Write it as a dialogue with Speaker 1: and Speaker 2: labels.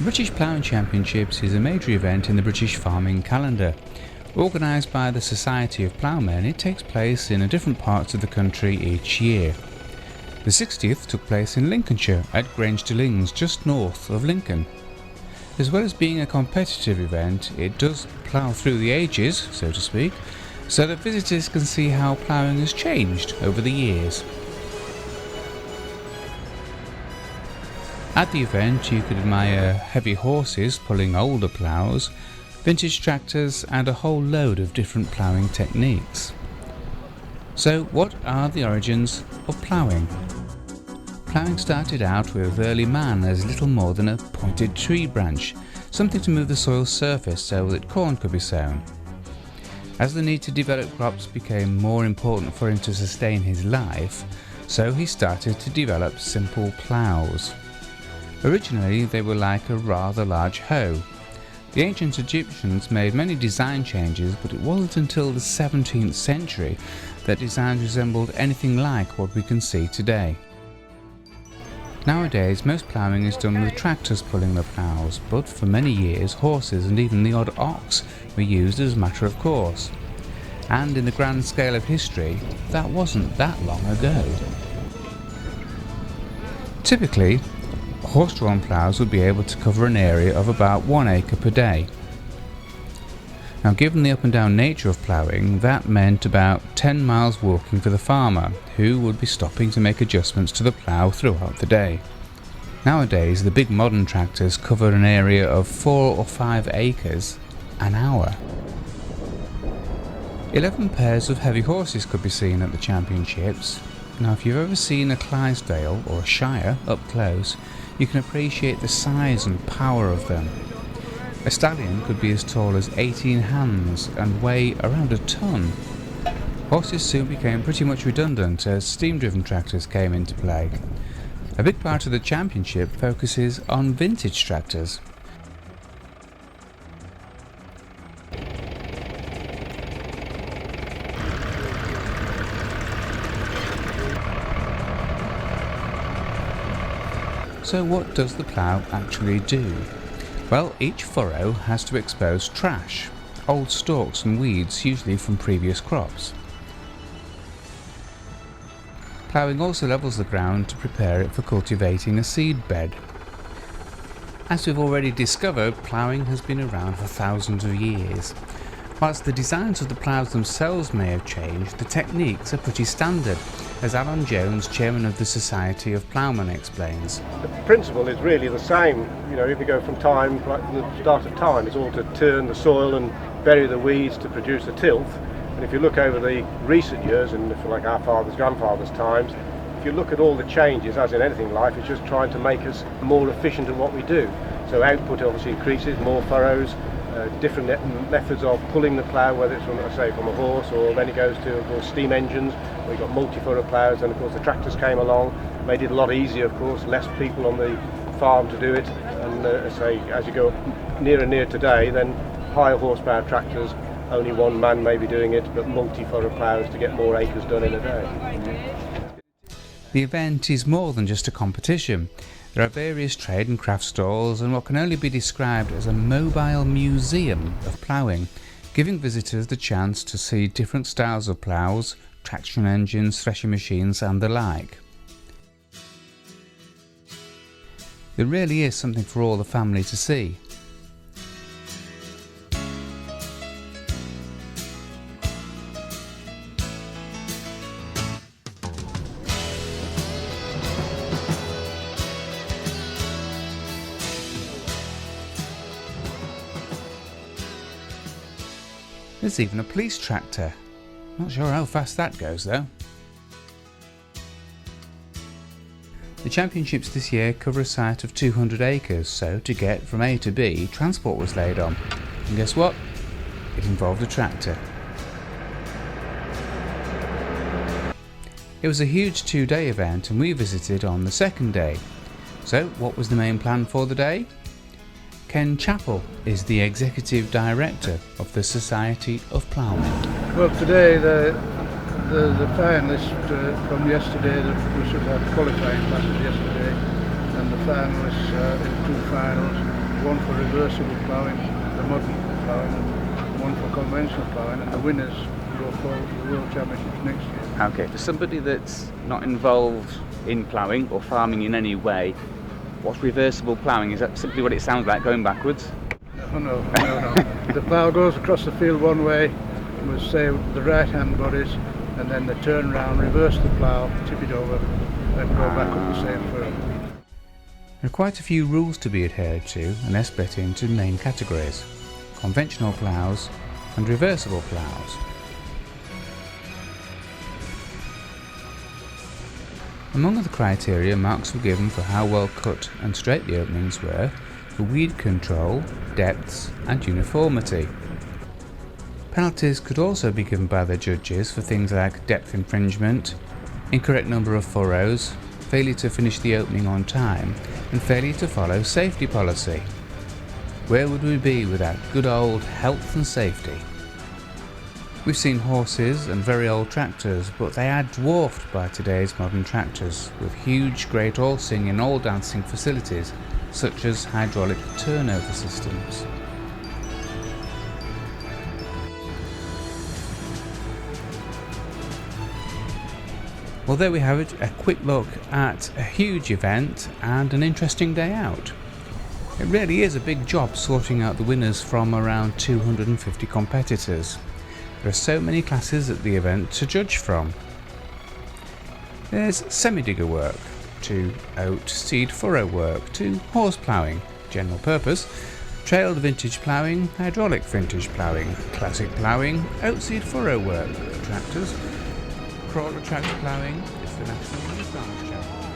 Speaker 1: British Ploughing Championships is a major event in the British farming calendar. Organised by the Society of Ploughmen, it takes place in different parts of the country each year. The 60th took place in Lincolnshire at Grange to Lings, just north of Lincoln. As well as being a competitive event, it does plough through the ages, so to speak, so that visitors can see how ploughing has changed over the years. At the event, you could admire heavy horses pulling older ploughs, vintage tractors, and a whole load of different ploughing techniques. So, what are the origins of ploughing? Ploughing started out with early man as little more than a pointed tree branch, something to move the soil's surface so that corn could be sown. As the need to develop crops became more important for him to sustain his life, so he started to develop simple ploughs. Originally, they were like a rather large hoe. The ancient Egyptians made many design changes, but it wasn't until the 17th century that designs resembled anything like what we can see today. Nowadays, most ploughing is done with tractors pulling the ploughs, but for many years, horses and even the odd ox were used as a matter of course. And in the grand scale of history, that wasn't that long ago. Typically, horse-drawn ploughs would be able to cover an area of about 1 acre per day. Now, given the up and down nature of ploughing, that meant about 10 miles walking for the farmer, who would be stopping to make adjustments to the plough throughout the day. Nowadays, the big modern tractors cover an area of 4 or 5 acres an hour. 11 pairs of heavy horses could be seen at the championships. Now, if you've ever seen a Clydesdale or a Shire up close, you can appreciate the size and power of them. A stallion could be as tall as 18 hands and weigh around a ton. Horses soon became pretty much redundant as steam-driven tractors came into play. A big part of the championship focuses on vintage tractors. So what does the plough actually do? Well, each furrow has to expose trash, old stalks and weeds, usually from previous crops. Ploughing also levels the ground to prepare it for cultivating a seed bed. As we've already discovered, ploughing has been around for thousands of years. Whilst the designs of the ploughs themselves may have changed, the techniques are pretty standard, as Alan Jones, chairman of the Society of Ploughmen, explains.
Speaker 2: The principle is really the same. You know, if you go from time, like the start of time, it's all to turn the soil and bury the weeds to produce a tilth. And if you look over the recent years, and if you like our fathers, grandfathers' times, if you look at all the changes, as in anything in life, it's just trying to make us more efficient at what we do. So output obviously increases, more furrows, different methods of pulling the plough, whether it's from, from a horse, or then it goes to, of course, steam engines. We've got multi-furrow ploughs, and of course the tractors came along, made it a lot easier, of course, less people on the farm to do it. And as you go near and near today, then higher horsepower tractors, only one man may be doing it, but multi-furrow ploughs to get more acres done in a day.
Speaker 1: The event is more than just a competition. There are various trade and craft stalls and what can only be described as a mobile museum of ploughing, giving visitors the chance to see different styles of ploughs, traction engines, threshing machines and the like. There really is something for all the family to see. There's even a police tractor. Not sure how fast that goes though. The championships this year cover a site of 200 acres, so to get from A to B, transport was laid on. And guess what? It involved a tractor. It was a huge 2-day event and we visited on the second day. So what was the main plan for the day? Ken Chappell is the Executive Director of the Society of Ploughmen.
Speaker 3: Well, today the finalists from yesterday, we should have qualifying classes yesterday, and the finalists in 2 finals one for reversible ploughing, the modern ploughing, and one for conventional ploughing, and the winners go for the World Championships next year.
Speaker 1: Okay, for somebody that's not involved in ploughing or farming in any way, what's reversible ploughing? Is that simply what it sounds like, going backwards?
Speaker 3: No. The plough goes across the field one way, with say the right hand bodies, and then they turn round, reverse the plough, tip it over, and go back up the same furrow.
Speaker 1: There are quite a few rules to be adhered to, and they're split into main categories: conventional ploughs and reversible ploughs. Among other criteria, marks were given for how well cut and straight the openings were, for weed control, depths and uniformity. Penalties could also be given by the judges for things like depth infringement, incorrect number of furrows, failure to finish the opening on time, and failure to follow safety policy. Where would we be without good old health and safety? We've seen horses and very old tractors, but they are dwarfed by today's modern tractors, with huge great all-seeing and all-dancing facilities, such as hydraulic turnover systems. Well, there we have it, a quick look at a huge event and an interesting day out. It really is a big job sorting out the winners from around 250 competitors. There are so many classes at the event to judge from. There's semi-digger work, to oat seed furrow work, to horse ploughing, general purpose, trailed vintage ploughing, hydraulic vintage ploughing, classic ploughing, oat seed furrow work, tractors, crawler tractor ploughing, it's the National Farmers Challenge.